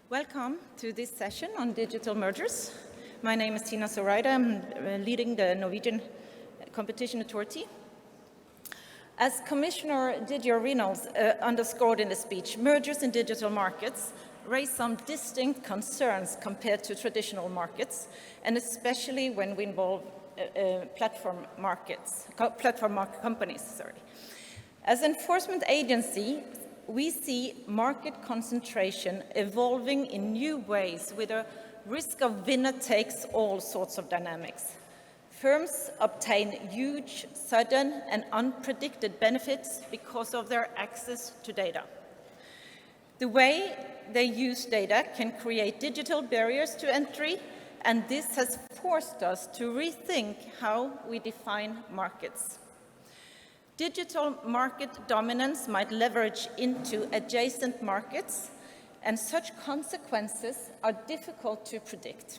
Welcome to this session on digital mergers. My name is Tina Soreide. I'm leading the Norwegian Competition Authority. As Commissioner Didier Reynolds underscored in the speech, mergers in digital markets raise some distinct concerns compared to traditional markets, and especially when we involve platform companies. As enforcement agency, we see market concentration evolving in new ways with a risk of winner-takes-all sorts of dynamics. Firms obtain huge, sudden, and unpredicted benefits because of their access to data. The way they use data can create digital barriers to entry, and this has forced us to rethink how we define markets. Digital market dominance might leverage into adjacent markets, and such consequences are difficult to predict.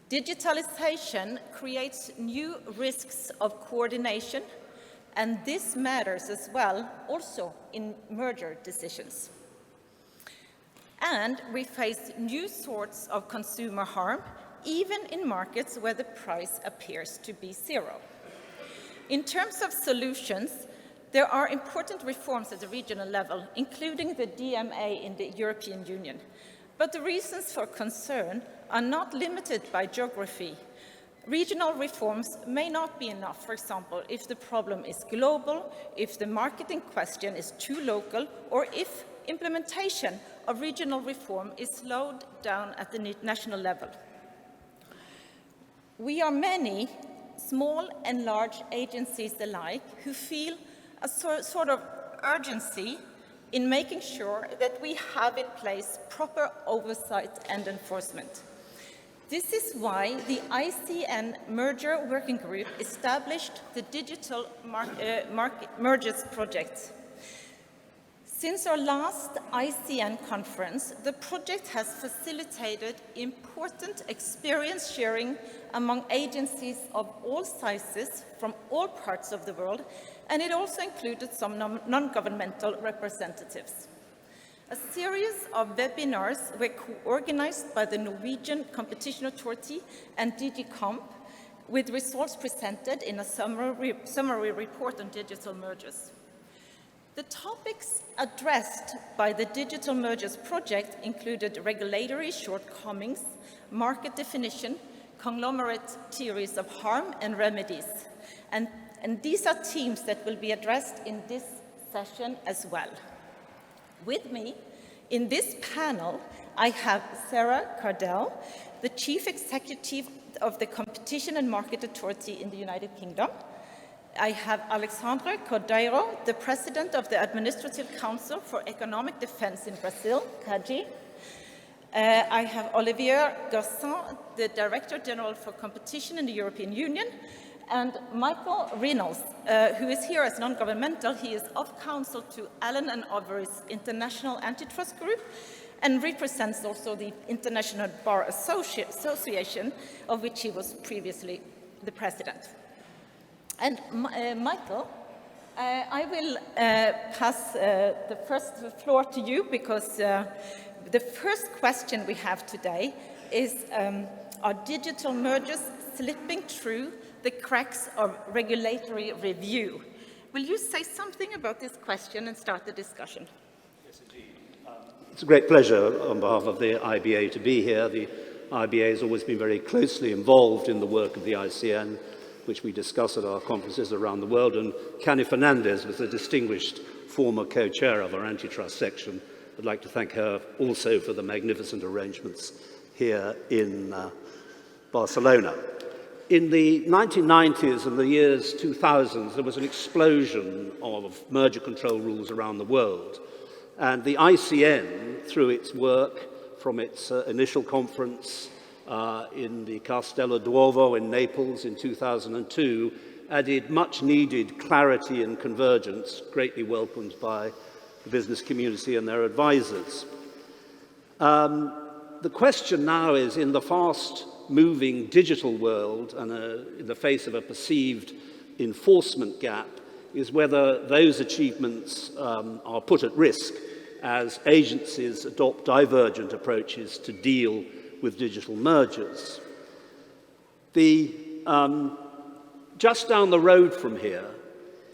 Digitalization creates new risks of coordination, and this matters as well also in merger decisions. And we face new sorts of consumer harm, even in markets where the price appears to be zero. In terms of solutions, there are important reforms at the regional level, including the DMA in the European Union. But the reasons for concern are not limited by geography. Regional reforms may not be enough, for example, if the problem is global, if the market in question is too local, or if implementation of regional reform is slowed down at the national level. We are many, small and large agencies alike, who feel a sort of urgency in making sure that we have in place proper oversight and enforcement. This is why the ICN Merger Working Group established the Digital Mergers Project. Since our last ICN conference, the project has facilitated important experience sharing among agencies of all sizes from all parts of the world, and it also included some non-governmental representatives. A series of webinars were co-organized by the Norwegian Competition Authority and DG Comp, with results presented in a summary report on digital mergers. The topics addressed by the Digital Mergers Project included regulatory shortcomings, market definition, conglomerate theories of harm, and remedies. And these are themes that will be addressed in this session as well. With me in this panel, I have Sarah Cardell, the Chief Executive of the Competition and Market Authority in the United Kingdom. I have Alexandre Cordeiro, the President of the Administrative Council for Economic Defense in Brazil, CAGI. I have Olivier Garçon, the Director General for Competition in the European Union, and Michael Reynolds, who is here as non-governmental. He is of counsel to Allen & Overy's International Antitrust Group and represents also the International Bar Association, of which he was previously the president. And Michael, I will pass the first floor to you, because the first question we have today is, are digital mergers slipping through the cracks of regulatory review? Will you say something about this question and start the discussion? Yes, indeed. It's a great pleasure on behalf of the IBA to be here. The IBA has always been very closely involved in the work of the ICN, which we discuss at our conferences around the world, and Cani Fernandez was a distinguished former co-chair of our antitrust section. I'd like to thank her also for the magnificent arrangements here in Barcelona. In the 1990s and the years 2000s, there was an explosion of merger control rules around the world, and the ICN, through its work from its initial conference in the Castello d'Uovo in Naples in 2002, added much needed clarity and convergence, greatly welcomed by the business community and their advisors. The question now is, in the fast-moving digital world and in the face of a perceived enforcement gap, is whether those achievements are put at risk as agencies adopt divergent approaches to deal with digital mergers. Just down the road from here,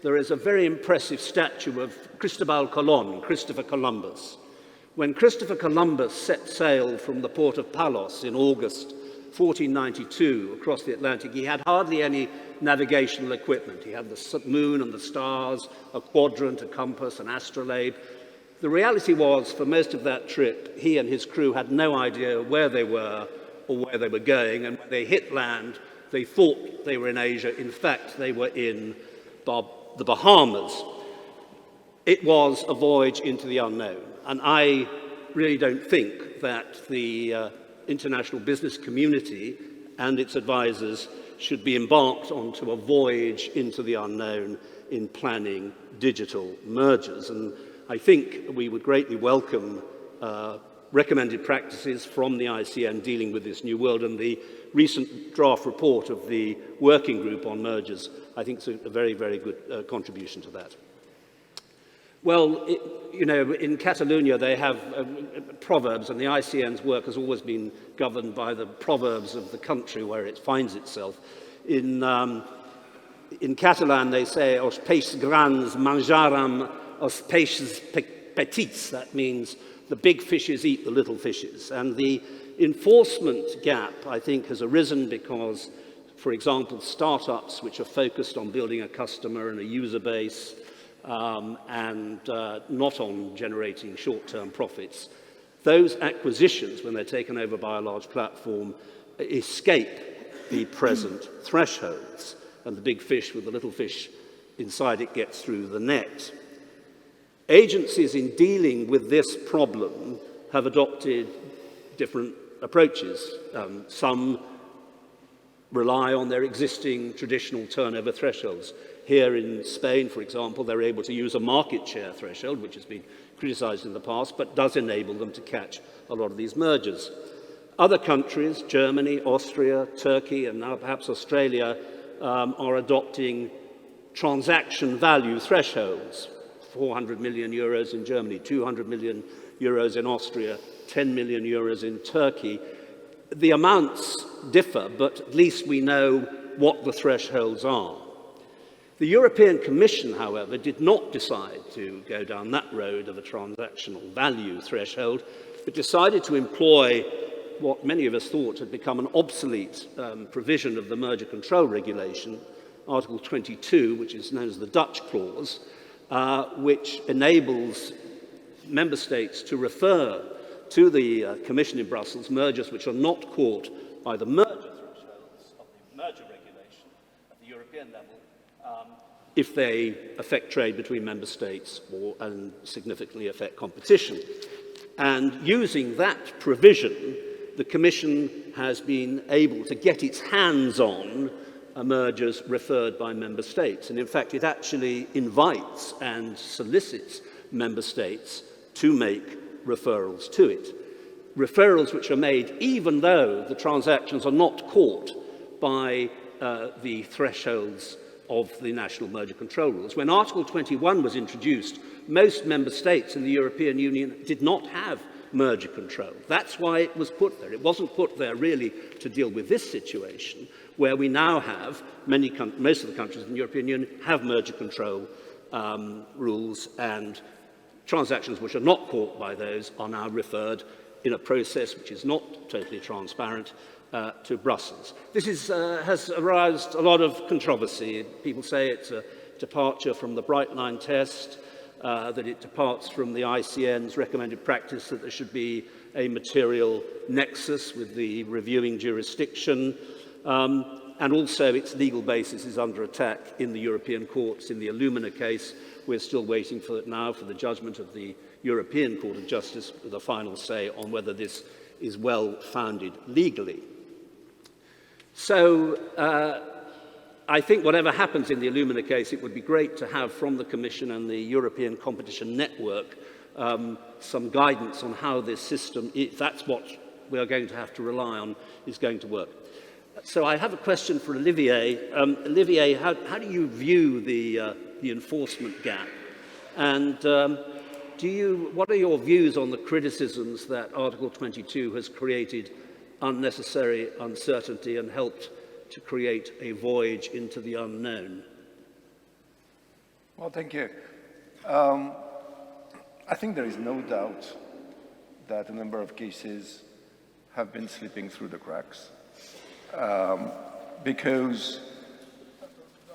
there is a very impressive statue of Cristobal Colon, Christopher Columbus. When Christopher Columbus set sail from the port of Palos in August 1492 across the Atlantic, he had hardly any navigational equipment. He had the moon and the stars, a quadrant, a compass, an astrolabe. The reality was, for most of that trip, he and his crew had no idea where they were or where they were going, and when they hit land, they thought they were in Asia. In fact, they were in the Bahamas. It was a voyage into the unknown, and I really don't think that the international business community and its advisors should be embarked onto a voyage into the unknown in planning digital mergers. And I think we would greatly welcome recommended practices from the ICN dealing with this new world, and the recent draft report of the working group on mergers, I think, is a very, very good contribution to that. Well, in Catalonia they have proverbs, and the ICN's work has always been governed by the proverbs of the country where it finds itself. In Catalan they say, os peixes grans manjaram os peixes petits. That means the big fishes eat the little fishes. And the enforcement gap, I think, has arisen because, for example, startups which are focused on building a customer and a user base and not on generating short-term profits, those acquisitions, when they're taken over by a large platform, escape the present thresholds, and the big fish with the little fish inside it gets through the net. Agencies in dealing with this problem have adopted different approaches. Some rely on their existing traditional turnover thresholds. Here in Spain, for example, they're able to use a market share threshold, which has been criticized in the past, but does enable them to catch a lot of these mergers. Other countries, Germany, Austria, Turkey, and now perhaps Australia, are adopting transaction value thresholds. 400 million euros in Germany, 200 million euros in Austria, 10 million euros in Turkey. The amounts differ, but at least we know what the thresholds are. The European Commission, however, did not decide to go down that road of a transactional value threshold, but decided to employ what many of us thought had become an obsolete provision of the merger control regulation, Article 22, which is known as the Dutch clause, which enables member states to refer to the Commission in Brussels mergers which are not caught by the merger thresholds of the merger regulation at the European level if they affect trade between member states and significantly affect competition. And using that provision, the Commission has been able to get its hands on mergers referred by member states. And in fact, it actually invites and solicits member states to make referrals to it. Referrals which are made even though the transactions are not caught by the thresholds of the national merger control rules. When Article 21 was introduced, most member states in the European Union did not have merger control. That's why it was put there. It wasn't put there really to deal with this situation, where we now have most of the countries in the European Union have merger control rules, and transactions which are not caught by those are now referred in a process which is not totally transparent to Brussels. This has aroused a lot of controversy. People say it's a departure from the Bright Line test, that it departs from the ICN's recommended practice that there should be a material nexus with the reviewing jurisdiction, and also its legal basis is under attack in the European courts. In the Illumina case, we're still waiting for the judgment of the European Court of Justice with a final say on whether this is well-founded legally. So I think whatever happens in the Illumina case, it would be great to have from the Commission and the European Competition Network some guidance on how this system, if that's what we are going to have to rely on, is going to work. So I have a question for Olivier. Olivier, how do you view the enforcement gap? And what are your views on the criticisms that Article 22 has created unnecessary uncertainty and helped to create a voyage into the unknown? Well, thank you. I think there is no doubt that a number of cases have been slipping through the cracks because,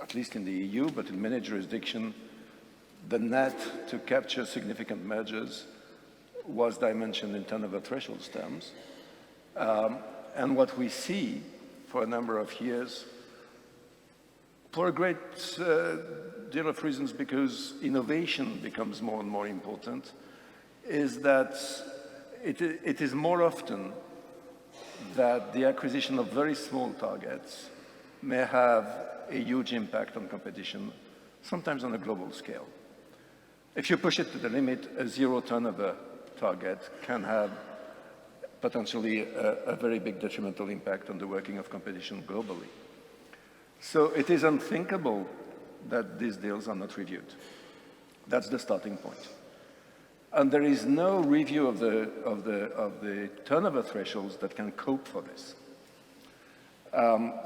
at least in the EU, but in many jurisdictions, the net to capture significant mergers was dimensioned in turnover threshold terms. And what we see for a number of years, for a great deal of reasons, because innovation becomes more and more important, is that it is more often that the acquisition of very small targets may have a huge impact on competition, sometimes on a global scale. If you push it to the limit, a zero turnover target can have potentially a very big detrimental impact on the working of competition globally. So it is unthinkable that these deals are not reviewed. That's the starting point. And there is no review of the turnover thresholds that can cope for this.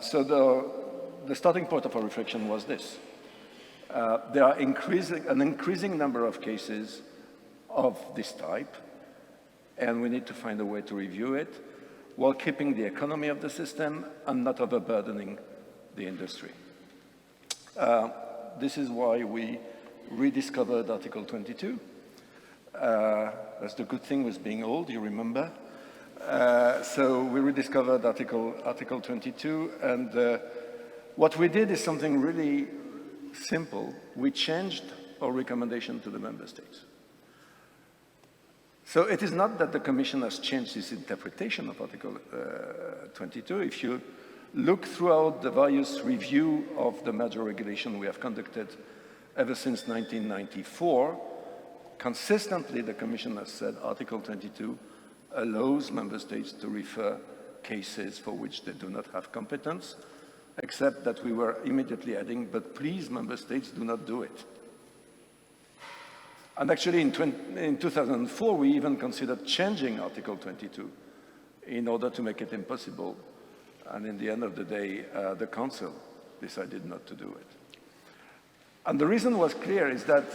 So the starting point of our reflection was this. There are an increasing number of cases of this type, and we need to find a way to review it while keeping the economy of the system and not overburdening the industry. This is why we rediscovered Article 22. That's the good thing with being old, you remember. So we rediscovered Article 22, and what we did is something really simple. We changed our recommendation to the member states. So it is not that the Commission has changed its interpretation of Article 22. If you look throughout the various review of the merger regulation we have conducted ever since 1994, consistently the Commission has said Article 22 allows member states to refer cases for which they do not have competence, except that we were immediately adding, but please, member states, do not do it. And actually, in 2004, we even considered changing Article 22 in order to make it impossible. And in the end of the day, the Council decided not to do it. And the reason was clear, is that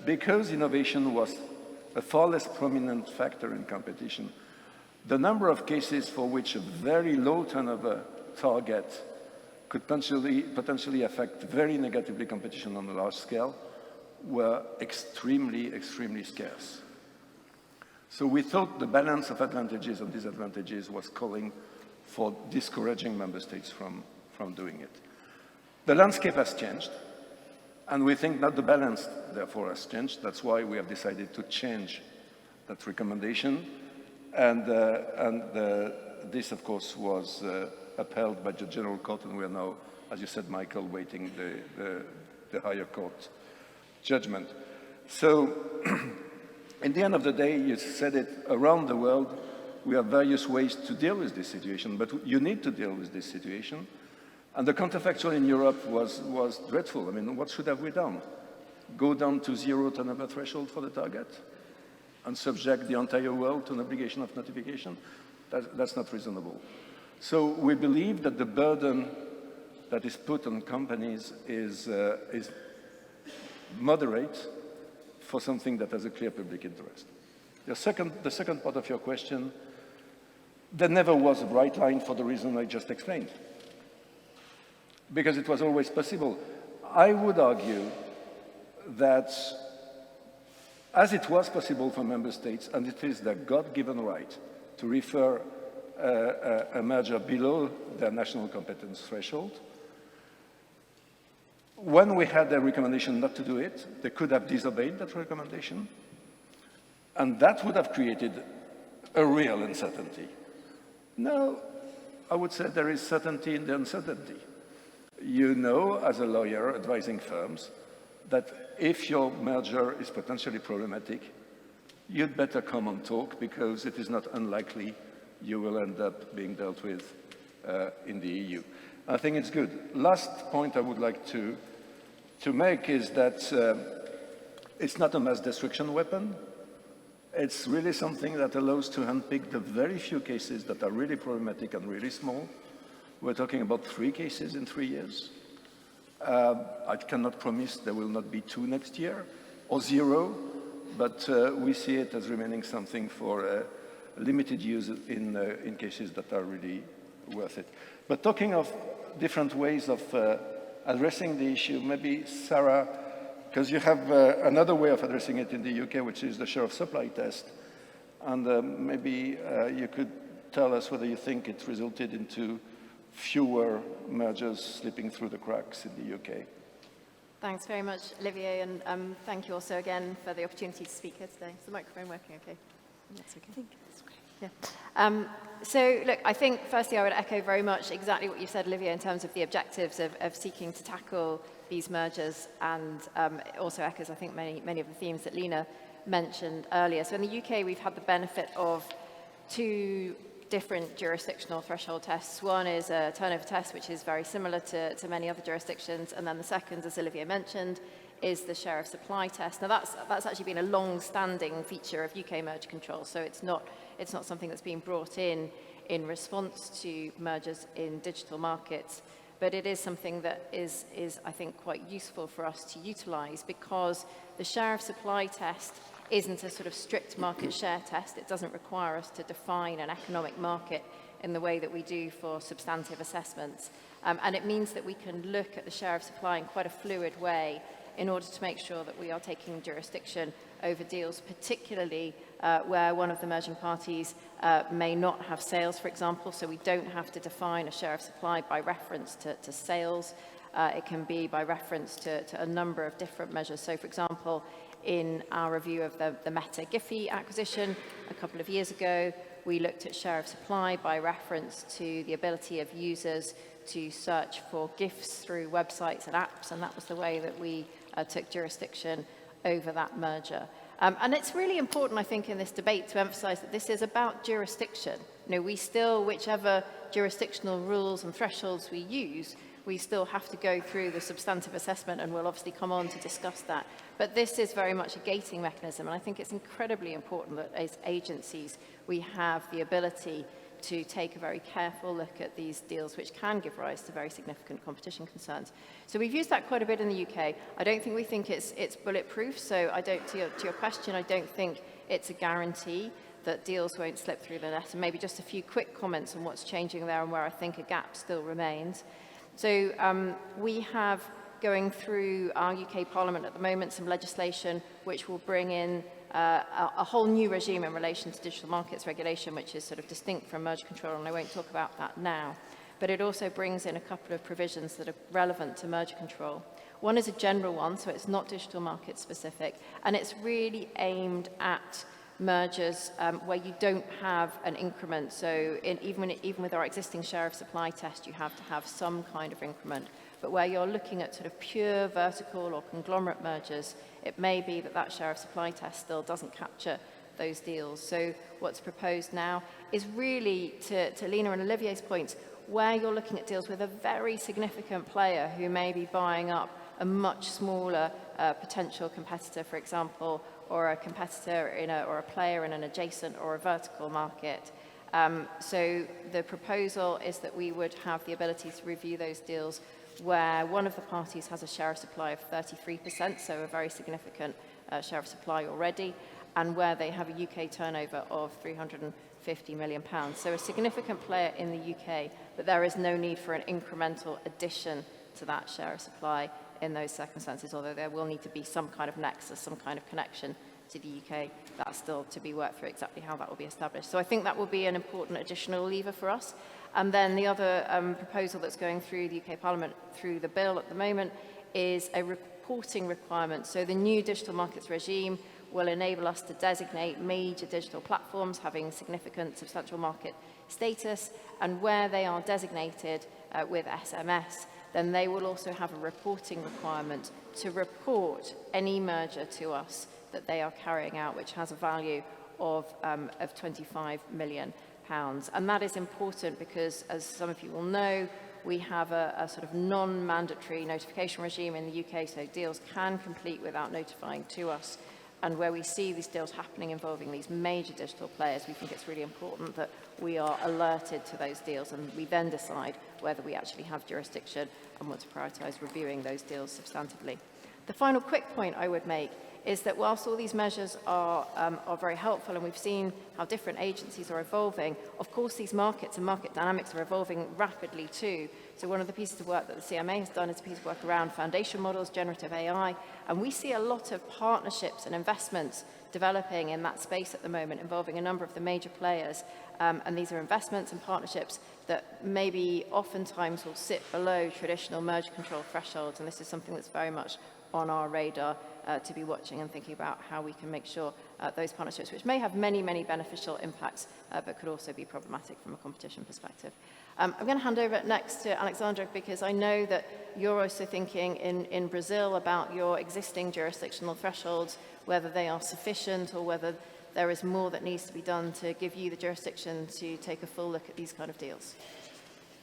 because innovation was a far less prominent factor in competition, the number of cases for which a very low turnover target could potentially affect very negatively competition on a large scale were extremely, extremely scarce. So we thought the balance of advantages and disadvantages was calling for discouraging member states from doing it. The landscape has changed, and we think that the balance, therefore, has changed. That's why we have decided to change that recommendation. And this, of course, was upheld by the General Court, and we are now, as you said, Michael, waiting the higher court judgment. So, in the end of the day, you said it, around the world, we have various ways to deal with this situation, but you need to deal with this situation. And the counterfactual in Europe was dreadful. I mean, what should have we done? Go down to zero turnover threshold for the target and subject the entire world to an obligation of notification? That's not reasonable. So we believe that the burden that is put on companies is moderate for something that has a clear public interest. The second part of your question, there never was a bright line for the reason I just explained, because it was always possible. I would argue that as it was possible for member states, and it is their God-given right to refer a merger below their national competence threshold, when we had a recommendation not to do it, they could have disobeyed that recommendation, and that would have created a real uncertainty. Now, I would say there is certainty in the uncertainty. You know, as a lawyer advising firms, that if your merger is potentially problematic, you'd better come and talk, because it is not unlikely you will end up being dealt with in the EU. I think it's good. Last point I would like to make is that it's not a mass destruction weapon. It's really something that allows to handpick the very few cases that are really problematic and really small. We're talking about 3 cases in 3 years. I cannot promise there will not be 2 next year, or 0, but we see it as remaining something for limited use in cases that are really worth it. But talking of different ways of addressing the issue, maybe Sarah, because you have another way of addressing it in the UK, which is the share of supply test, and maybe you could tell us whether you think it resulted into fewer mergers slipping through the cracks in the UK. Thanks very much, Olivier, and thank you also again for the opportunity to speak here today. Is the microphone working okay? That's okay. I think that's great. Yeah. So, look, I think firstly I would echo very much exactly what you said, Olivier, in terms of the objectives of seeking to tackle these mergers, and also echoes, I think, many of the themes that Lena mentioned earlier. So in the UK, we've had the benefit of 2 different jurisdictional threshold tests. One is a turnover test, which is very similar to many other jurisdictions, and then the second, as Olivier mentioned, is the share of supply test. Now that's actually been a long-standing feature of UK merger control, so it's not something that's been brought in response to mergers in digital markets, but it is something that is I think quite useful for us to utilise, because the share of supply test isn't a sort of strict market share test. It doesn't require us to define an economic market in the way that we do for substantive assessments. And it means that we can look at the share of supply in quite a fluid way in order to make sure that we are taking jurisdiction over deals, particularly where one of the merging parties may not have sales, for example, so we don't have to define a share of supply by reference to sales. It can be by reference to a number of different measures. So, for example, in our review of the Meta Giphy acquisition a couple of years ago, we looked at share of supply by reference to the ability of users to search for GIFs through websites and apps, and that was the way that we took jurisdiction over that merger. And it's really important, I think, in this debate to emphasize that this is about jurisdiction. You know, we still, whichever jurisdictional rules and thresholds we use, we still have to go through the substantive assessment, and we'll obviously come on to discuss that. But this is very much a gating mechanism, and I think it's incredibly important that as agencies we have the ability to take a very careful look at these deals, which can give rise to very significant competition concerns. So we've used that quite a bit in the UK. I don't think we think it's bulletproof, so I don't, to your question, I don't think it's a guarantee that deals won't slip through the net. And maybe just a few quick comments on what's changing there and where I think a gap still remains. So we have, going through our UK Parliament at the moment, some legislation which will bring in a whole new regime in relation to digital markets regulation, which is sort of distinct from merger control, and I won't talk about that now. But it also brings in a couple of provisions that are relevant to merger control. One is a general one, so it's not digital market specific, and it's really aimed at mergers where you don't have an increment. So even with our existing share of supply test, you have to have some kind of increment. But where you're looking at sort of pure vertical or conglomerate mergers, it may be that that share of supply test still doesn't capture those deals. So what's proposed now is really, to Lena and Olivier's points, where you're looking at deals with a very significant player who may be buying up a much smaller potential competitor, for example, or a competitor or a player in an adjacent or a vertical market. So the proposal is that we would have the ability to review those deals where one of the parties has a share of supply of 33%, so a very significant share of supply already, and where they have a UK turnover of £350 million. So a significant player in the UK, but there is no need for an incremental addition to that share of supply in those circumstances, although there will need to be some kind of nexus, some kind of connection to the UK. That's still to be worked through exactly how that will be established. So I think that will be an important additional lever for us. And then the other proposal that's going through the UK Parliament through the bill at the moment is a reporting requirement. So the new digital markets regime will enable us to designate major digital platforms having significant substantial market status, and where they are designated with SMS, then they will also have a reporting requirement to report any merger to us that they are carrying out, which has a value of £25 million. And that is important because, as some of you will know, we have a sort of non-mandatory notification regime in the UK, so deals can complete without notifying to us And where we see these deals happening involving these major digital players, we think it's really important that we are alerted to those deals, and we then decide whether we actually have jurisdiction and want to prioritize reviewing those deals substantively. The final quick point I would make is that whilst all these measures are very helpful, and we've seen how different agencies are evolving, of course these markets and market dynamics are evolving rapidly too. So one of the pieces of work that the CMA has done is a piece of work around foundation models, generative AI, and we see a lot of partnerships and investments developing in that space at the moment, involving a number of the major players. And these are investments and partnerships that maybe oftentimes will sit below traditional merger control thresholds, and this is something that's very much on our radar to be watching and thinking about how we can make sure those partnerships, which may have many, many beneficial impacts, but could also be problematic from a competition perspective. I'm going to hand over next to Alexandra, because I know that you're also thinking in Brazil about your existing jurisdictional thresholds, whether they are sufficient or whether there is more that needs to be done to give you the jurisdiction to take a full look at these kind of deals.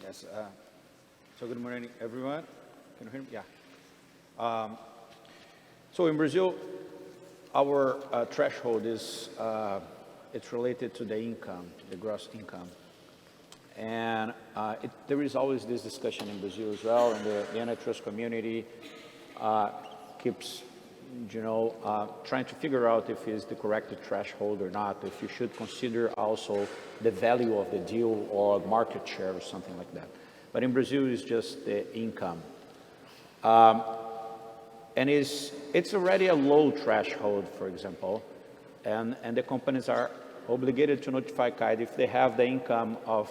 Yes. So good morning, everyone. Can you hear me? Yeah. So in Brazil, our threshold is it's related to the income, the gross income. And there is always this discussion in Brazil as well, and the antitrust community keeps, trying to figure out if it's the correct threshold or not, if you should consider also the value of the deal or market share or something like that. But in Brazil, it's just the income. And it's already a low threshold, for example, and the companies are obligated to notify CAIDE if they have the income of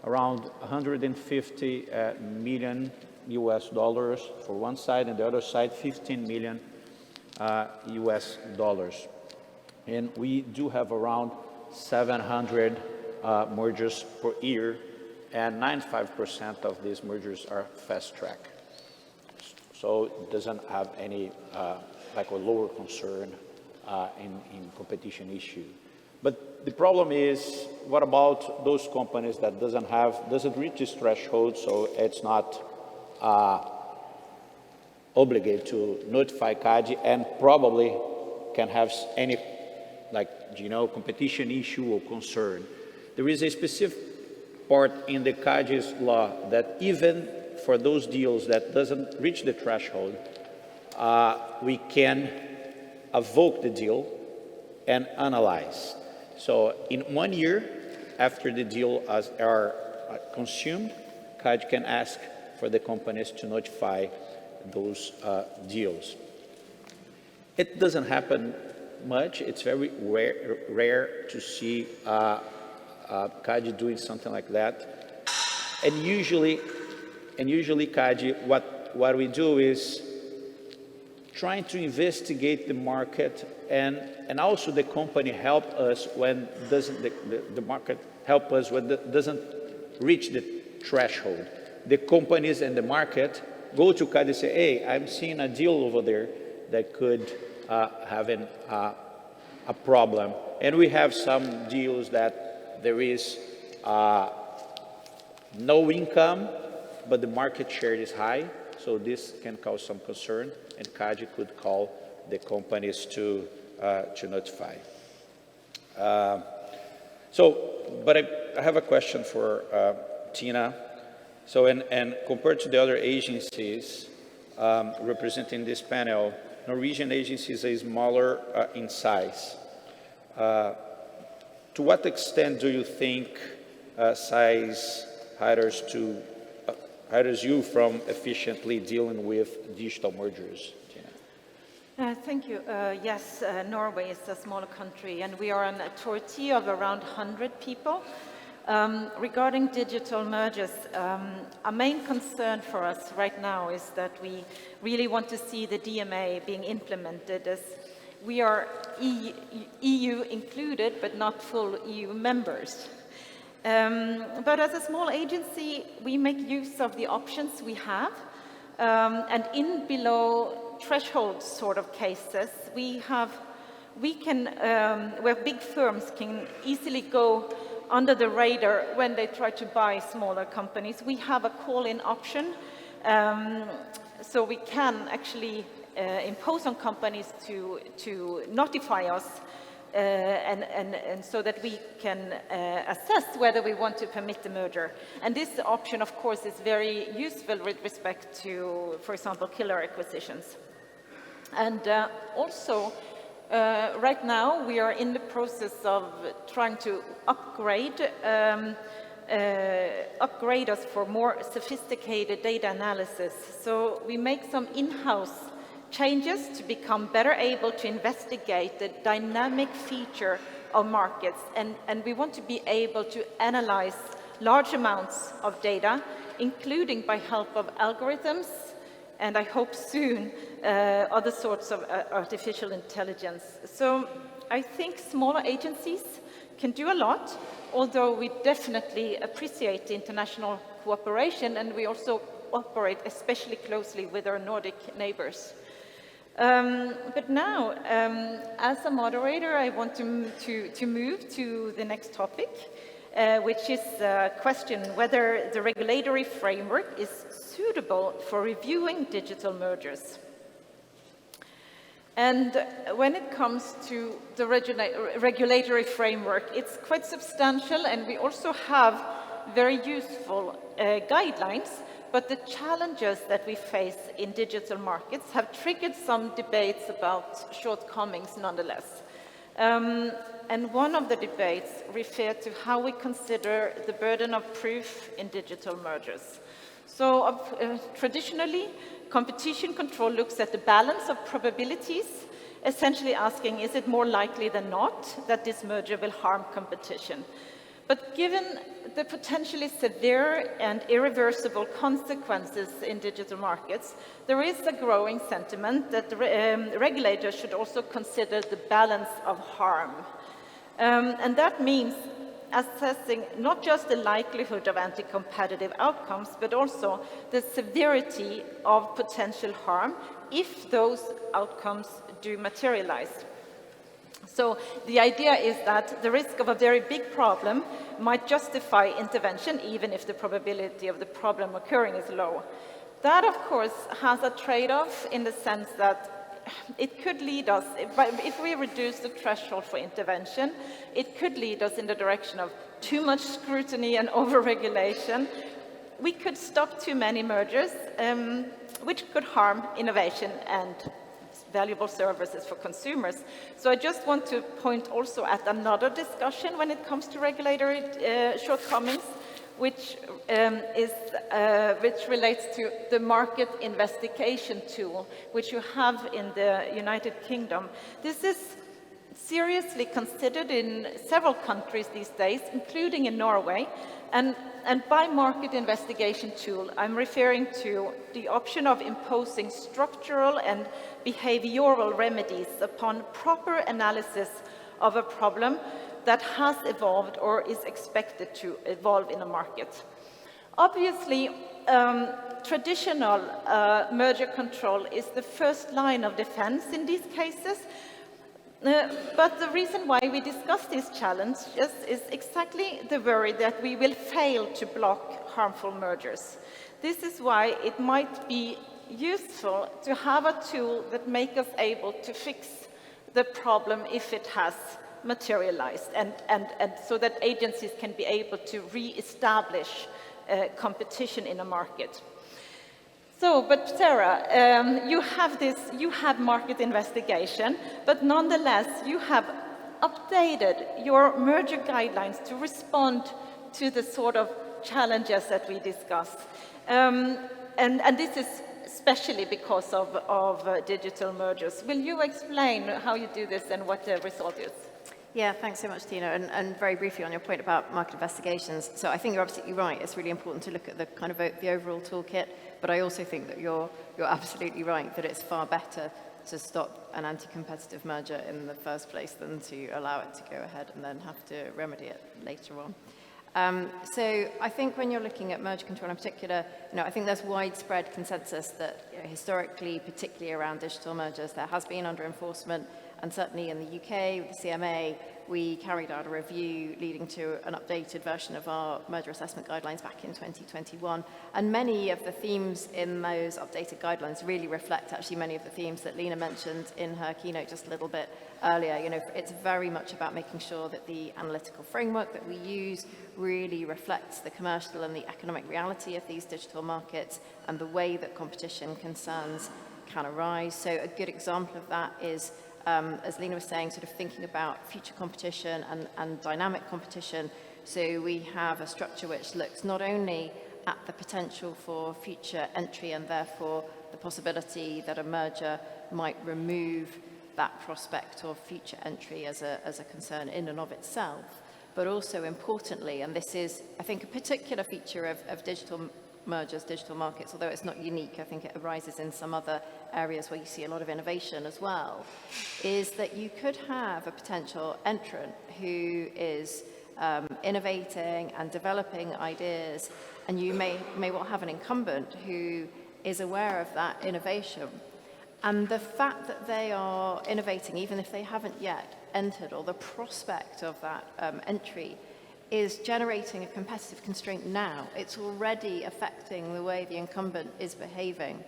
around 150 million US dollars for one side, and the other side 15 million US dollars. And we do have around 700 mergers per year, and 95% of these mergers are fast track. So it doesn't have any like a lower concern in competition issue. But the problem is, what about those companies that doesn't reach this threshold, so it's not obligated to notify CAIDE and probably can have any competition issue or concern? There is a specific part in the CAIDE's law that even for those deals that doesn't reach the threshold, we can evoke the deal and analyze. So in 1 year after the deal are consumed, CAIDE can ask for the companies to notify those deals. It doesn't happen much. It's very rare to see CAIDE doing something like that. And usually CAIDE, what we do is trying to investigate the market, and also the company help us when the market help us when it doesn't reach the threshold. The companies and the market go to CAIDE and say, hey, I'm seeing a deal over there that could have a problem. And we have some deals that there is no income, but the market share is high, so this can cause some concern, and CAIDE could call the companies to notify. But I have a question for Tina. So, and compared to the other agencies representing this panel, Norwegian agencies are smaller in size. To what extent do you think size hinders you from efficiently dealing with digital mergers? Thank you. Yes, Norway is a smaller country, and we are an authority of around 100 people. Regarding digital mergers, a main concern for us right now is that we really want to see the DMA being implemented, as we are EU included, but not full EU members. But as a small agency, we make use of the options we have, and in below threshold sort of cases, where big firms can easily go under the radar when they try to buy smaller companies. We have a call-in option, so we can actually impose on companies to notify us and so that we can assess whether we want to permit the merger. And this option, of course, is very useful with respect to, for example, killer acquisitions. And also, right now, we are in the process of trying to upgrade us for more sophisticated data analysis. So we make some in-house changes to become better able to investigate the dynamic feature of markets. And we want to be able to analyze large amounts of data, including by help of algorithms, and I hope soon other sorts of artificial intelligence. So I think smaller agencies can do a lot, although we definitely appreciate the international cooperation, and we also operate especially closely with our Nordic neighbors. But now, as a moderator, I want to move to the next topic, which is a question whether the regulatory framework is suitable for reviewing digital mergers. And when it comes to the regulatory framework, it's quite substantial, and we also have very useful guidelines, but the challenges that we face in digital markets have triggered some debates about shortcomings nonetheless. And one of the debates referred to how we consider the burden of proof in digital mergers. So traditionally, competition control looks at the balance of probabilities, essentially asking, is it more likely than not that this merger will harm competition? But given the potentially severe and irreversible consequences in digital markets, there is a growing sentiment that the regulators should also consider the balance of harm. And that means assessing not just the likelihood of anti-competitive outcomes, but also the severity of potential harm if those outcomes do materialize. So the idea is that the risk of a very big problem might justify intervention, even if the probability of the problem occurring is low. That, of course, has a trade-off in the sense that it could lead us, if we reduce the threshold for intervention, it could lead us in the direction of too much scrutiny and over-regulation. We could stop too many mergers, which could harm innovation and valuable services for consumers. So I just want to point also at another discussion when it comes to regulatory shortcomings, which relates to the market investigation tool, which you have in the United Kingdom. This is seriously considered in several countries these days, including in Norway. And by market investigation tool, I'm referring to the option of imposing structural and behavioral remedies upon proper analysis of a problem that has evolved or is expected to evolve in a market. Obviously, traditional merger control is the first line of defense in these cases. But the reason why we discuss these challenges is exactly the worry that we will fail to block harmful mergers. This is why it might be useful to have a tool that makes us able to fix the problem if it has materialized, and so that agencies can be able to re-establish competition in a market. So, but Sarah, you have market investigation, but nonetheless, you have updated your merger guidelines to respond to the sort of challenges that we discussed. And this is especially because of digital mergers. Will you explain how you do this and what the result is? Yeah, thanks so much, Tina. And very briefly on your point about market investigations. So I think you're absolutely right. It's really important to look at the kind of the overall toolkit. But I also think that you're absolutely right that it's far better to stop an anti-competitive merger in the first place than to allow it to go ahead and then have to remedy it later on. So I think when you're looking at merger control in particular, I think there's widespread consensus that historically, particularly around digital mergers, there has been under enforcement. And certainly in the UK, with the CMA, we carried out a review leading to an updated version of our merger assessment guidelines back in 2021. And many of the themes in those updated guidelines really reflect actually many of the themes that Lena mentioned in her keynote just a little bit earlier. You know, it's very much about making sure that the analytical framework that we use really reflects the commercial and the economic reality of these digital markets and the way that competition concerns can arise. So a good example of that is, as Lena was saying, sort of thinking about future competition and dynamic competition. So we have a structure which looks not only at the potential for future entry and therefore the possibility that a merger might remove that prospect of future entry as a concern in and of itself, but also importantly, and this is, I think, a particular feature of digital mergers, digital markets, although it's not unique, I think it arises in some other areas where you see a lot of innovation as well, is that you could have a potential entrant who is innovating and developing ideas, and you may well have an incumbent who is aware of that innovation. And the fact that they are innovating, even if they haven't yet entered, or the prospect of that entry, is generating a competitive constraint now. It's already affecting the way the incumbent is behaving.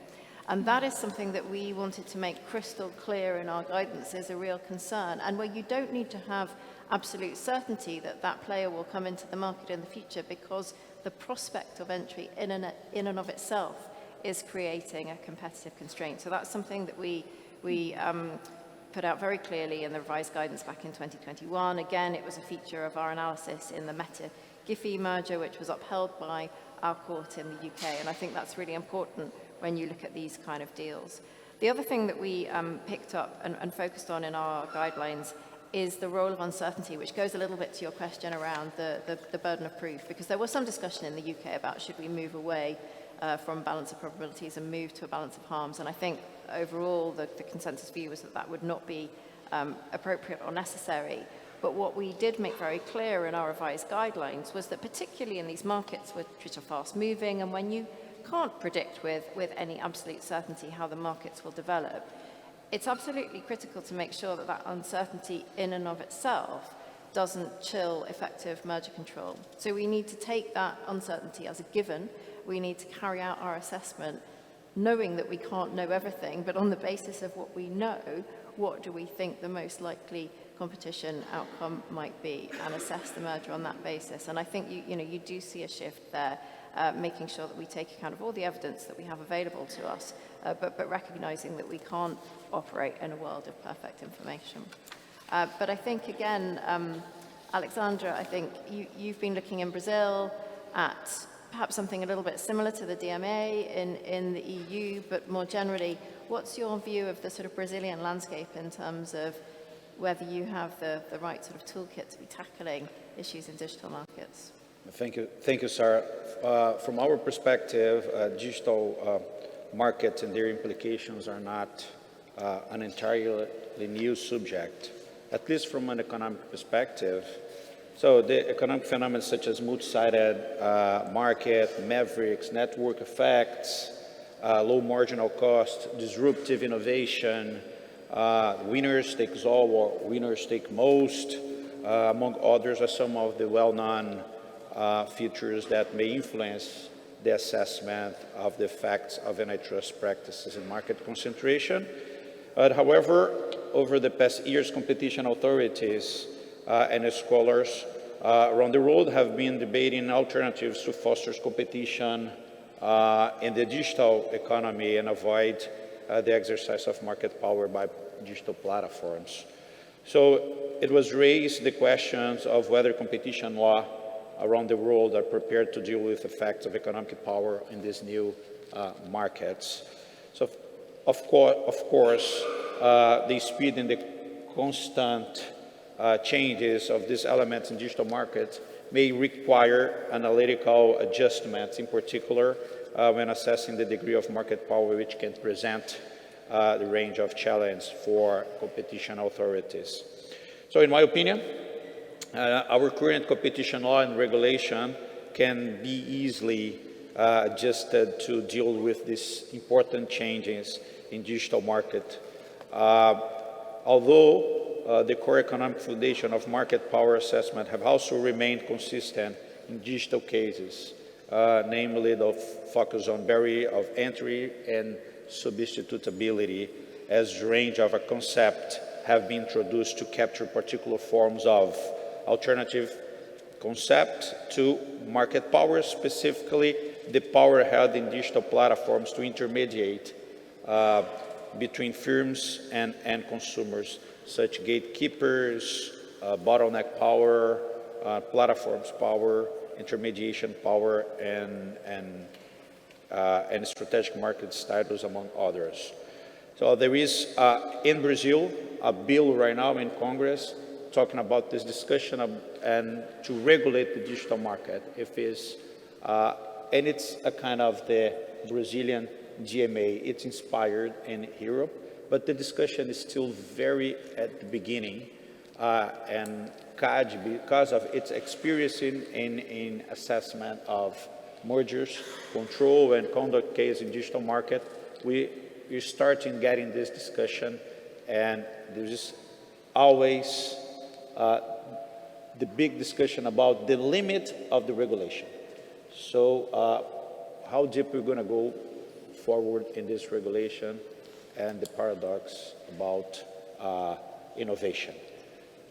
And that is something that we wanted to make crystal clear in our guidance is a real concern, and where you don't need to have absolute certainty that that player will come into the market in the future, because the prospect of entry in and of itself is creating a competitive constraint. So that's something that we put out very clearly in the revised guidance back in 2021. Again, it was a feature of our analysis in the Meta-Giphy merger, which was upheld by our court in the UK. And I think that's really important when you look at these kind of deals. The other thing that we picked up and focused on in our guidelines is the role of uncertainty, which goes a little bit to your question around the burden of proof, because there was some discussion in the UK about should we move away from balance of probabilities and move to a balance of harms. And I think overall the consensus view was that that would not be appropriate or necessary. But what we did make very clear in our revised guidelines was that particularly in these markets which are fast moving and when you can't predict with any absolute certainty how the markets will develop, it's absolutely critical to make sure that that uncertainty in and of itself doesn't chill effective merger control. So we need to take that uncertainty as a given. We need to carry out our assessment knowing that we can't know everything, but on the basis of what we know, what do we think the most likely competition outcome might be, and assess the merger on that basis. And I think you do see a shift there, making sure that we take account of all the evidence that we have available to us, but recognizing that we can't operate in a world of perfect information. But I think, again, Alexandra, I think you've been looking in Brazil at perhaps something a little bit similar to the DMA in the EU, but more generally, what's your view of the sort of Brazilian landscape in terms of whether you have the right sort of toolkit to be tackling issues in digital markets? Thank you, Sarah. From our perspective, digital markets and their implications are not an entirely new subject, at least from an economic perspective. So the economic phenomena such as multi-sided market, mavericks, network effects, low marginal cost, disruptive innovation, winners takes all or winners take most, among others, are some of the well-known features that may influence the assessment of the effects of antitrust practices in market concentration. However, over the past years, competition authorities and scholars around the world have been debating alternatives to foster competition in the digital economy and avoid the exercise of market power by digital platforms. So it was raised the questions of whether competition law around the world are prepared to deal with the effects of economic power in these new markets. So of course, the speed and the constant changes of these elements in digital markets may require analytical adjustments, in particular when assessing the degree of market power which can present the range of challenge for competition authorities. So in my opinion, our current competition law and regulation can be easily adjusted to deal with these important changes in digital market. Although the core economic foundation of market power assessment have also remained consistent in digital cases, namely the focus on barrier of entry and substitutability, as range of a concept have been introduced to capture particular forms of alternative concept to market power, specifically the power held in digital platforms to intermediate between firms and consumers, such gatekeepers, bottleneck power, platforms power, intermediation power, and strategic market status, among others. So there is, in Brazil, a bill right now in Congress talking about this discussion and to regulate the digital market. And it's a kind of the Brazilian GMA. It's inspired in Europe, but the discussion is still very at the beginning. And CADE, because of its experience in assessment of mergers, control, and conduct case in digital market, we're starting getting this discussion, and there's always the big discussion about the limit of the regulation. So how deep we're going to go forward in this regulation, and the paradox about innovation.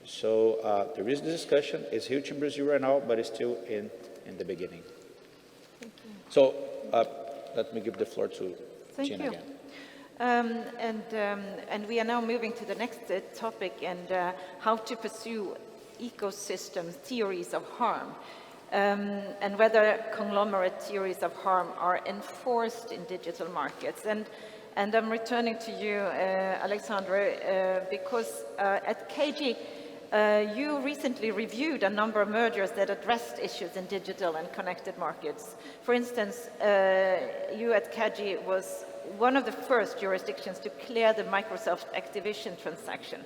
So there is the discussion. It's huge in Brazil right now, but it's still in the beginning. Thank you. So let me give the floor to Thank Gina you. again. And we are now moving to the next topic, and how to pursue ecosystem theories of harm, and whether conglomerate theories of harm are enforced in digital markets. And I'm returning to you, Alexandre, because at KG, you recently reviewed a number of mergers that addressed issues in digital and connected markets. For instance, you at KG was one of the first jurisdictions to clear the Microsoft Activision transaction.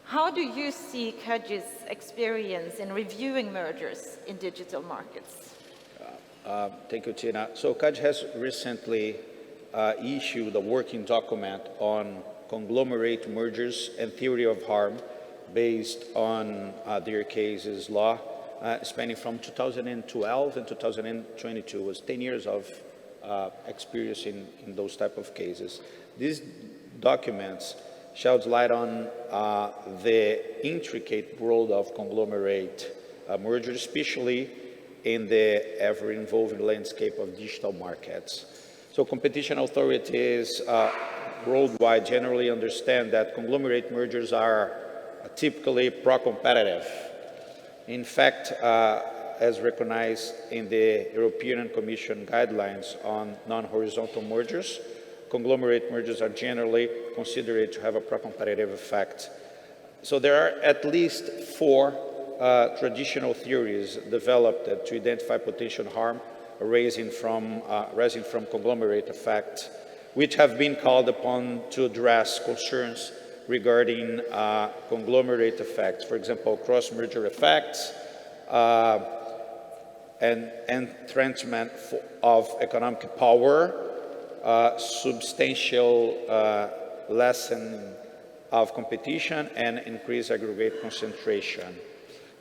How do you see KG's experience in reviewing mergers in digital markets? Thank you, Tina. So KG has recently issued a working document on conglomerate mergers and theory of harm based on their cases law, spanning from 2012 and 2022. It was 10 years of experience in those type of cases. These documents shed light on the intricate world of conglomerate mergers, especially in the ever-evolving landscape of digital markets. So competition authorities worldwide generally understand that conglomerate mergers are typically pro-competitive. In fact, as recognized in the European Commission guidelines on non-horizontal mergers, conglomerate mergers are generally considered to have a pro-competitive effect. So there are at least 4 traditional theories developed to identify potential harm arising from conglomerate effect, which have been called upon to address concerns regarding conglomerate effects. For example, cross-merger effects, and entrenchment of economic power, substantial lessening of competition, and increased aggregate concentration.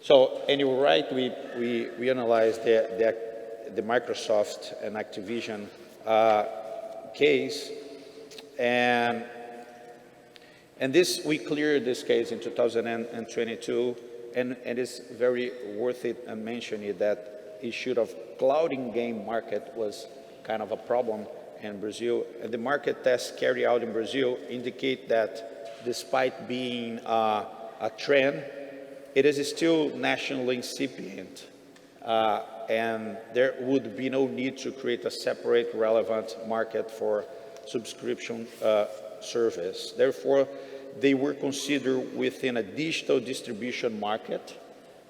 So, and you're right, we analyzed the Microsoft and Activision case, and this, we cleared this case in 2022, and it's very worth it and mentioning that issue of clouding game market was kind of a problem in Brazil. And the market tests carried out in Brazil indicate that despite being a trend, it is still nationally incipient, and there would be no need to create a separate relevant market for subscription service. Therefore, they were considered within a digital distribution market,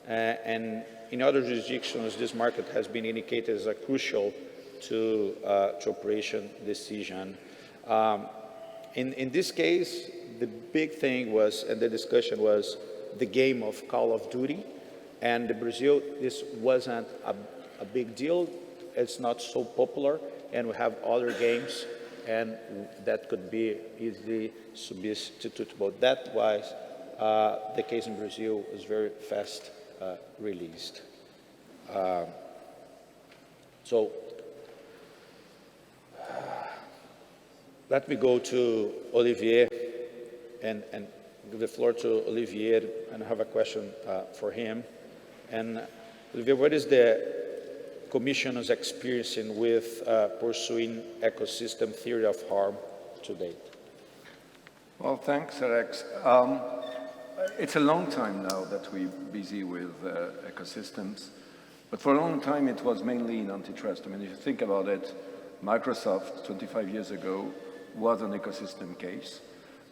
and in other jurisdictions, this market has been indicated as a crucial to operation decision. In this case, the big thing was, and the discussion was, the game of Call of Duty. And in Brazil, this wasn't a big deal. It's not so popular, and we have other games, and that could be easily substitutable. That was the case in Brazil was very fast released. So let me go to Olivier and give the floor to Olivier and have a question for him. And Olivier, what is the Commission's experience with pursuing ecosystem theory of harm to date? Well, thanks, Alex. It's a long time now that we're busy with ecosystems, but for a long time it was mainly in antitrust. I mean, if you think about it, Microsoft 25 years ago was an ecosystem case.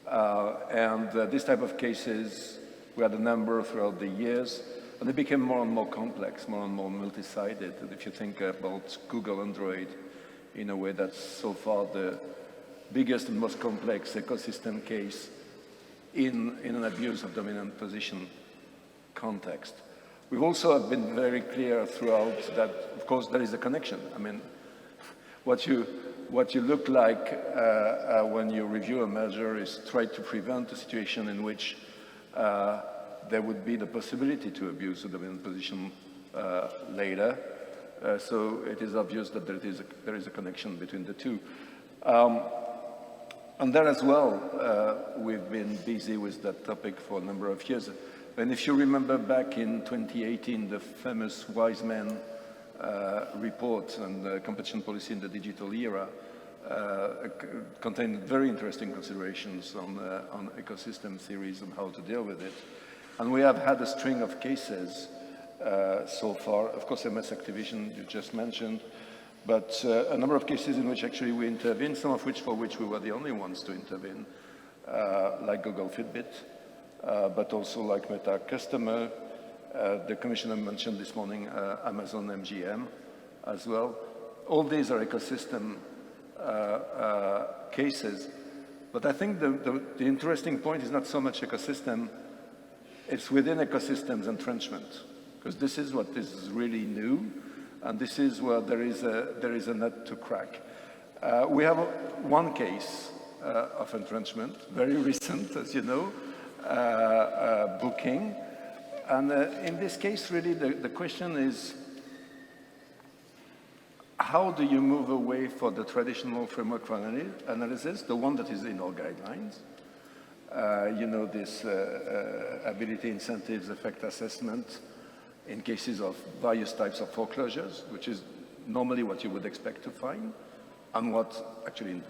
And this type of cases, we had a number throughout the years, and they became more and more complex, more and more multi-sided. And if you think about Google Android, in a way that's so far the biggest and most complex ecosystem case in an abuse of dominant position context. We've also been very clear throughout that, of course, there is a connection. I mean, what you look like when you review a measure is try to prevent a situation in which there would be the possibility to abuse the dominant position later. So it is obvious that there is a connection between the two. And there as well, we've been busy with that topic for a number of years. And if you remember back in 2018, the famous Wise Men report on competition policy in the digital era contained very interesting considerations on ecosystem theories and how to deal with it. And we have had a string of cases so far. Of course, MS Activision, you just mentioned, but a number of cases in which actually we intervened, some of which for which we were the only ones to intervene, like Google Fitbit, but also like Meta Customer. The Commissioner mentioned this morning Amazon MGM as well. All these are ecosystem cases. But I think the interesting point is not so much ecosystem, it's within ecosystems entrenchment, because this is what is really new, and this is where there is a nut to crack. We have one case of entrenchment, very recent, as you know, Booking. And in this case, really, the question is, how do you move away from the traditional framework for analysis, the one that is in our guidelines? You know, this ability incentives effect assessment in cases of various types of foreclosures, which is normally what you would expect to find, and what actually in the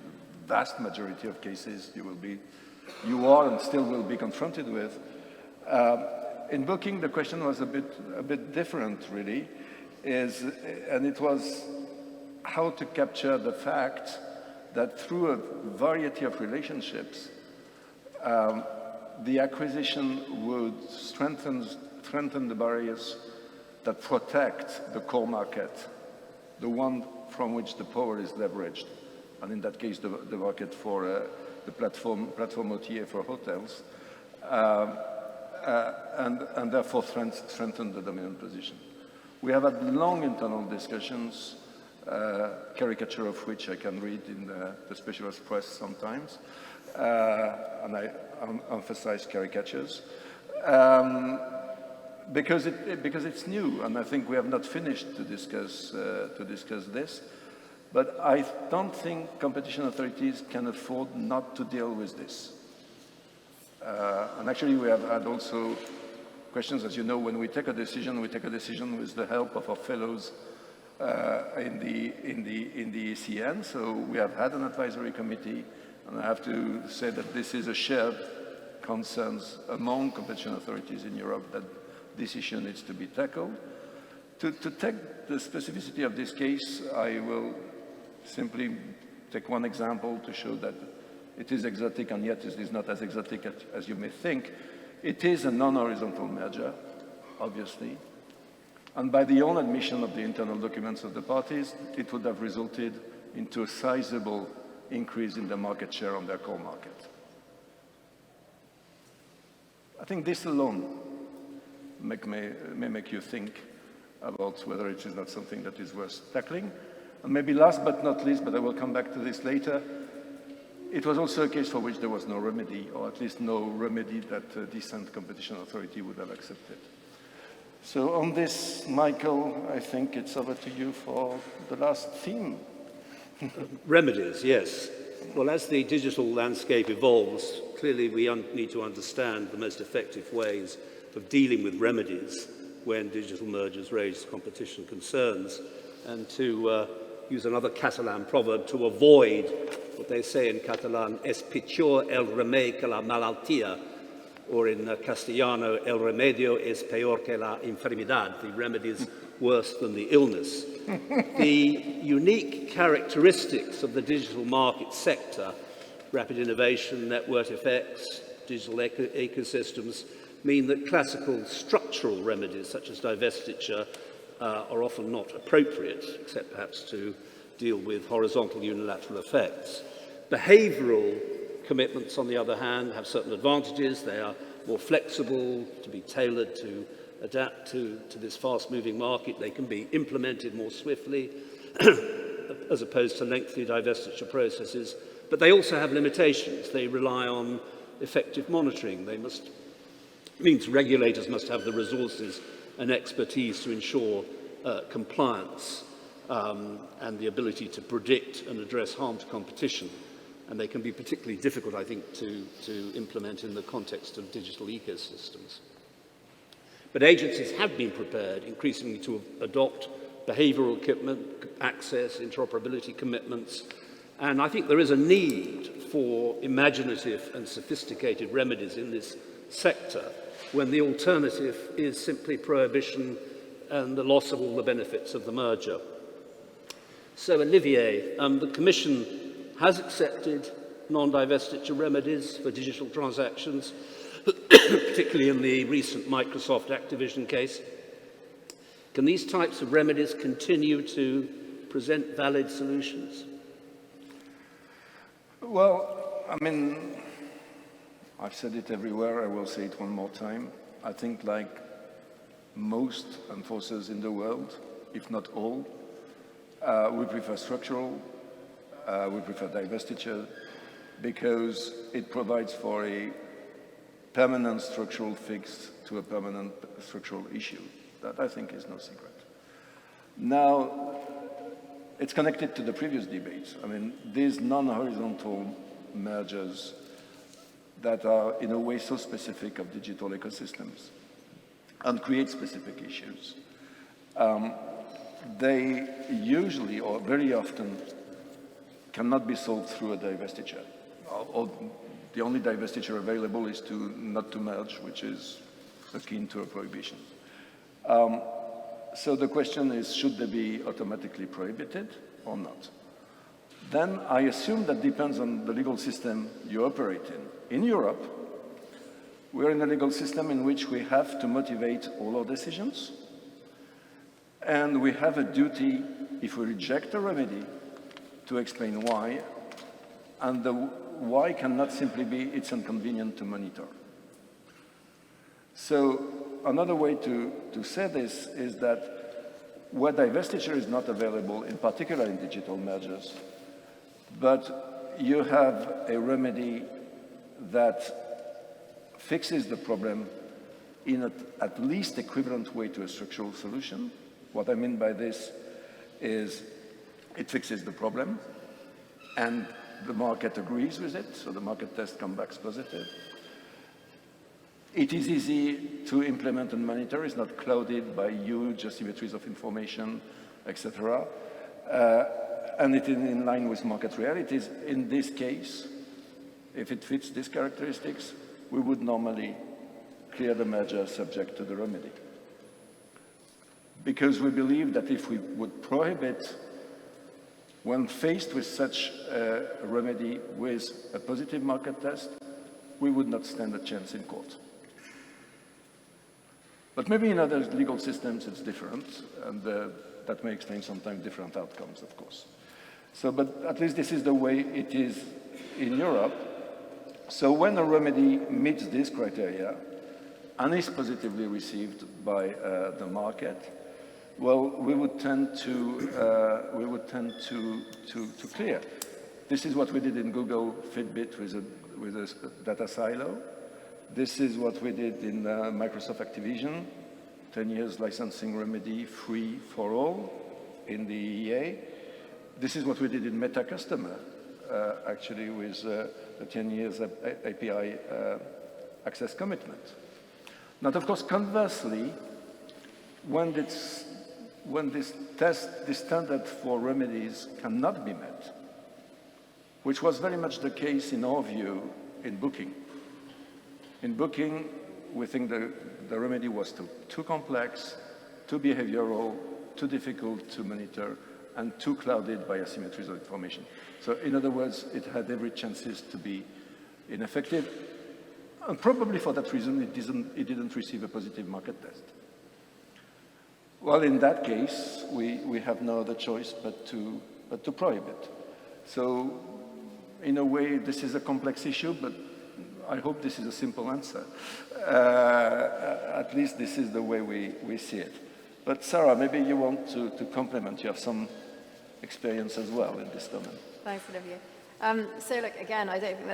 vast majority of cases you are and still will be confronted with. In Booking, the question was a bit different, really, and it was how to capture the fact that through a variety of relationships, the acquisition would strengthen the barriers that protect the core market, the one from which the power is leveraged, and in that case, the market for the platform OTA for hotels, and therefore strengthen the dominant position. We have had long internal discussions, caricature of which I can read in the specialist press sometimes, and I emphasize caricatures, because it's new, and I think we have not finished to discuss this. But I don't think competition authorities can afford not to deal with this. And actually, we have had also questions, as you know, when we take a decision with the help of our fellows in the ICN. So we have had an advisory committee, and I have to say that this is a shared concerns among competition authorities in Europe that this issue needs to be tackled. To take the specificity of this case, I will simply take one example to show that it is exotic, and yet it is not as exotic as you may think. It is a non-horizontal merger, obviously. And by the own admission of the internal documents of the parties, it would have resulted into a sizable increase in the market share on their core market. I think this alone may make you think about whether it is not something that is worth tackling. And maybe last but not least, but I will come back to this later, it was also a case for which there was no remedy, or at least no remedy that a decent competition authority would have accepted. So on this, Michael, I think it's over to you for the last theme. Remedies, yes. Well, as the digital landscape evolves, clearly we need to understand the most effective ways of dealing with remedies when digital mergers raise competition concerns, and to use another Catalan proverb, to avoid what they say in Catalan, es pitjor el remei que la malaltia, or in Castellano, el remedio es peor que la enfermedad, the remedy is worse than the illness. The unique characteristics of the digital market sector, rapid innovation, network effects, digital ecosystems, mean that classical structural remedies such as divestiture are often not appropriate, except perhaps to deal with horizontal unilateral effects. Behavioral commitments, on the other hand, have certain advantages. They are more flexible, to be tailored to adapt to this fast-moving market. They can be implemented more swiftly as opposed to lengthy divestiture processes. But they also have limitations. They rely on effective monitoring. Means regulators must have the resources and expertise to ensure compliance and the ability to predict and address harm to competition. And they can be particularly difficult, I think, to implement in the context of digital ecosystems. But agencies have been prepared increasingly to adopt behavioral access, interoperability commitments, and I think there is a need for imaginative and sophisticated remedies in this sector when the alternative is simply prohibition and the loss of all the benefits of the merger. So, Olivier, the Commission has accepted non-divestiture remedies for digital transactions, particularly in the recent Microsoft Activision case. Can these types of remedies continue to present valid solutions? Well, I mean, I've said it everywhere, I will say it one more time. I think like most enforcers in the world, if not all, we prefer structural, we prefer divestiture, because it provides for a permanent structural fix to a permanent structural issue. That, I think, is no secret. Now, it's connected to the previous debates. I mean, these non-horizontal mergers that are, in a way, so specific of digital ecosystems and create specific issues, they usually, or very often, cannot be solved through a divestiture. Or the only divestiture available is not to merge, which is akin to a prohibition. So the question is, should they be automatically prohibited or not? Then I assume that depends on the legal system you operate in. In Europe, we're in a legal system in which we have to motivate all our decisions, and we have a duty, if we reject a remedy, to explain why, and the why cannot simply be it's inconvenient to monitor. So another way to say this is that where divestiture is not available, in particular in digital mergers, but you have a remedy that fixes the problem in at least equivalent way to a structural solution. What I mean by this is it fixes the problem and the market agrees with it, so the market test comes back positive. It is easy to implement and monitor, it's not clouded by huge asymmetries of information, etc. And it is in line with market realities. In this case, if it fits these characteristics, we would normally clear the merger subject to the remedy. Because we believe that if we would prohibit, when faced with such a remedy with a positive market test, we would not stand a chance in court. But maybe in other legal systems it's different, and that may explain sometimes different outcomes, of course. So, but at least this is the way it is in Europe. So when a remedy meets this criteria and is positively received by the market, well, we would tend to clear. This is what we did in Google Fitbit with a data silo. This is what we did in Microsoft Activision, 10 years licensing remedy free for all in the EEA. This is what we did in Meta Customer, actually with the 10 years API access commitment. Now, of course, conversely, when this standard for remedies cannot be met, which was very much the case in our view in Booking. In Booking, we think the remedy was too complex, too behavioral, too difficult to monitor, and too clouded by asymmetries of information. So in other words, it had every chances to be ineffective. And probably for that reason, it didn't receive a positive market test. Well, in that case, we have no other choice but to prohibit. So in a way, this is a complex issue, but I hope this is a simple answer. At least this is the way we see it. But Sarah, maybe you want to complement. You have some experience as well in this domain. Thanks, Olivier. So look, again, I don't think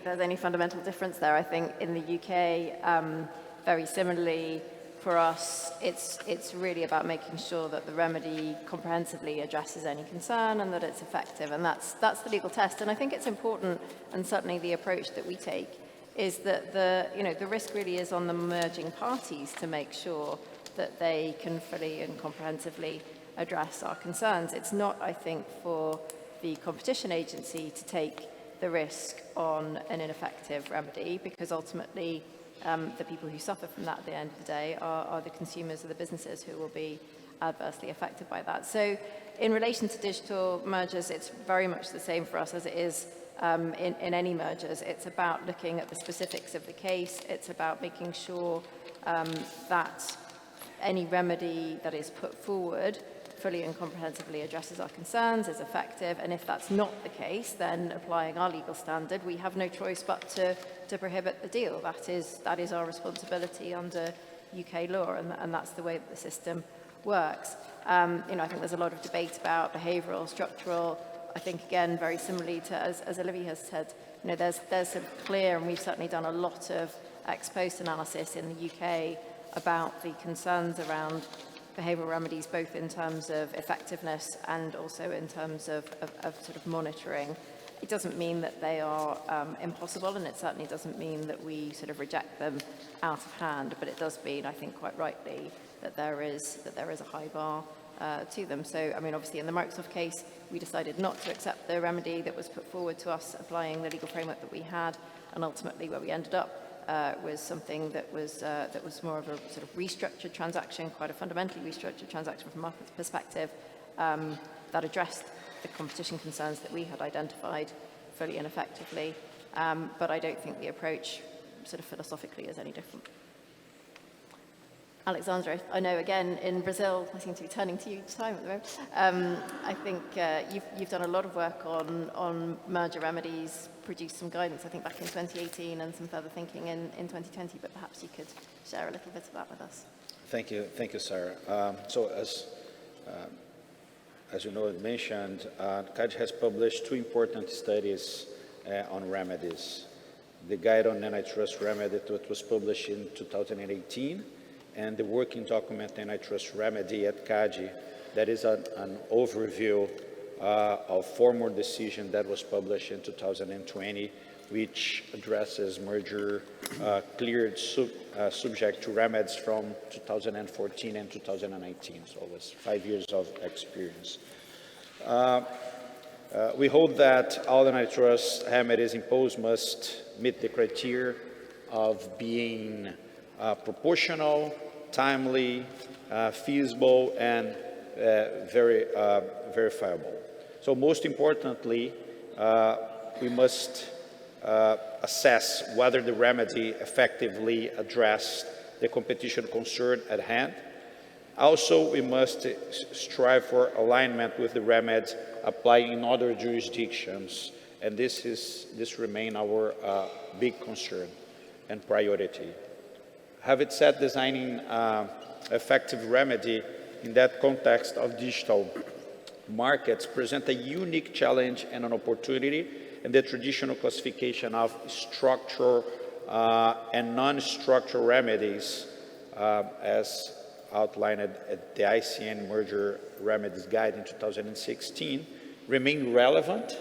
there's any fundamental difference there. I think in the UK, very similarly for us, it's really about making sure that the remedy comprehensively addresses any concern and that it's effective, and that's the legal test. And I think it's important, and certainly the approach that we take is that the risk really is on the merging parties to make sure that they can fully and comprehensively address our concerns. It's not, I think, for the competition agency to take the risk on an ineffective remedy, because ultimately the people who suffer from that at the end of the day are the consumers or the businesses who will be adversely affected by that. So in relation to digital mergers, it's very much the same for us as it is in any mergers. It's about looking at the specifics of the case. It's about making sure that any remedy that is put forward fully and comprehensively addresses our concerns, is effective, and if that's not the case, then applying our legal standard, we have no choice but to prohibit the deal. That is our responsibility under UK law, and that's the way that the system works. I think there's a lot of debate about behavioural, structural. I think, again, very similarly to, as Olivier has said, there's sort of clear, and we've certainly done a lot of ex post analysis in the UK about the concerns around behavioural remedies, both in terms of effectiveness and also in terms of sort of monitoring. It doesn't mean that they are impossible, and it certainly doesn't mean that we sort of reject them out of hand, but it does mean, I think quite rightly, that there is a high bar to them. So, I mean, obviously in the Microsoft case, we decided not to accept the remedy that was put forward to us, applying the legal framework that we had, and ultimately where we ended up was something that was more of a sort of restructured transaction, quite a fundamentally restructured transaction from our perspective, that addressed the competition concerns that we had identified fully and effectively. But I don't think the approach sort of philosophically is any different. Alexandra, I know again in Brazil, I seem to be turning to you each time at the moment. I think you've done a lot of work on merger remedies, produced some guidance, I think back in 2018, and some further thinking in 2020, but perhaps you could share a little bit of that with us. Thank you, Sarah. So as you know, mentioned, CAD has published two important studies on remedies. The Guide on Antitrust Remedy that was published in 2018, and the working document Antitrust Remedy at CAD, that is an overview of former decision that was published in 2020, which addresses merger cleared subject to remedies from 2014 and 2019, so it was 5 years of experience. We hold that all antitrust remedies imposed must meet the criteria of being proportional, timely, feasible, and very verifiable. So most importantly, we must assess whether the remedy effectively addressed the competition concern at hand. Also, we must strive for alignment with the remedies applied in other jurisdictions, and this remains our big concern and priority. Having said, designing effective remedy in that context of digital markets present a unique challenge and an opportunity, and the traditional classification of structural and non-structural remedies, as outlined at the ICN Merger Remedies Guide in 2016, remain relevant,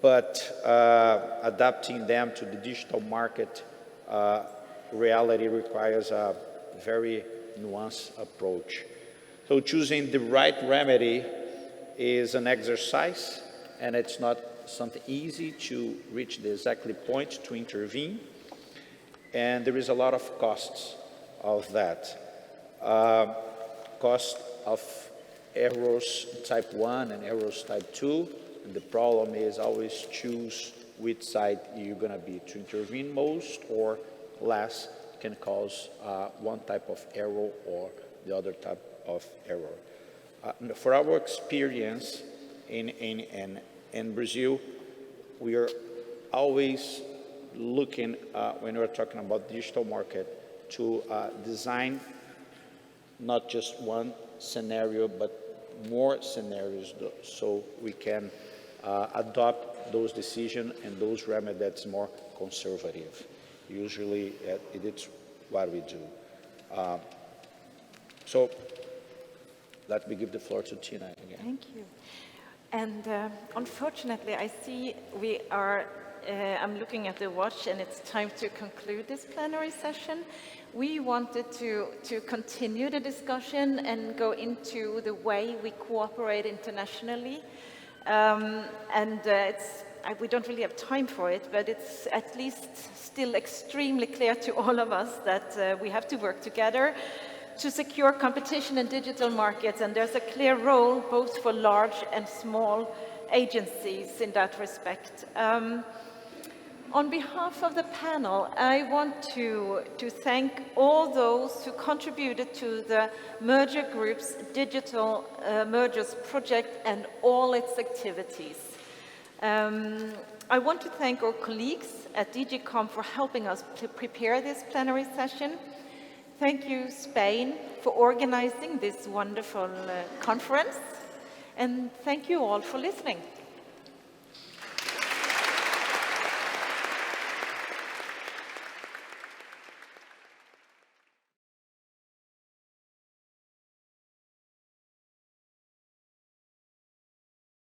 but adapting them to the digital market reality requires a very nuanced approach. So choosing the right remedy is an exercise, and it's not something easy to reach the exactly point to intervene. And there is a lot of costs of that. Cost of errors type 1 and errors type 2. And the problem is always choose which side you're going to be. To intervene most or less can cause one type of error or the other type of error. For our experience in Brazil, we are always looking, when we're talking about digital market, to design not just one scenario, but more scenarios, so we can adopt those decisions and those remedies that's more conservative. Usually, it's what we do. So, let me give the floor to Tina again. Thank you. And unfortunately, I see we are, I'm looking at the watch and it's time to conclude this plenary session. We wanted to continue the discussion and go into the way we cooperate internationally. We don't really have time for it, but it's at least still extremely clear to all of us that we have to work together to secure competition in digital markets, and there's a clear role both for large and small agencies in that respect. On behalf of the panel, I want to thank all those who contributed to the Merger Group's Digital Mergers project and all its activities. I want to thank our colleagues at DG COM for helping us to prepare this plenary session. Thank you, Spain, for organizing this wonderful conference. And thank you all for listening.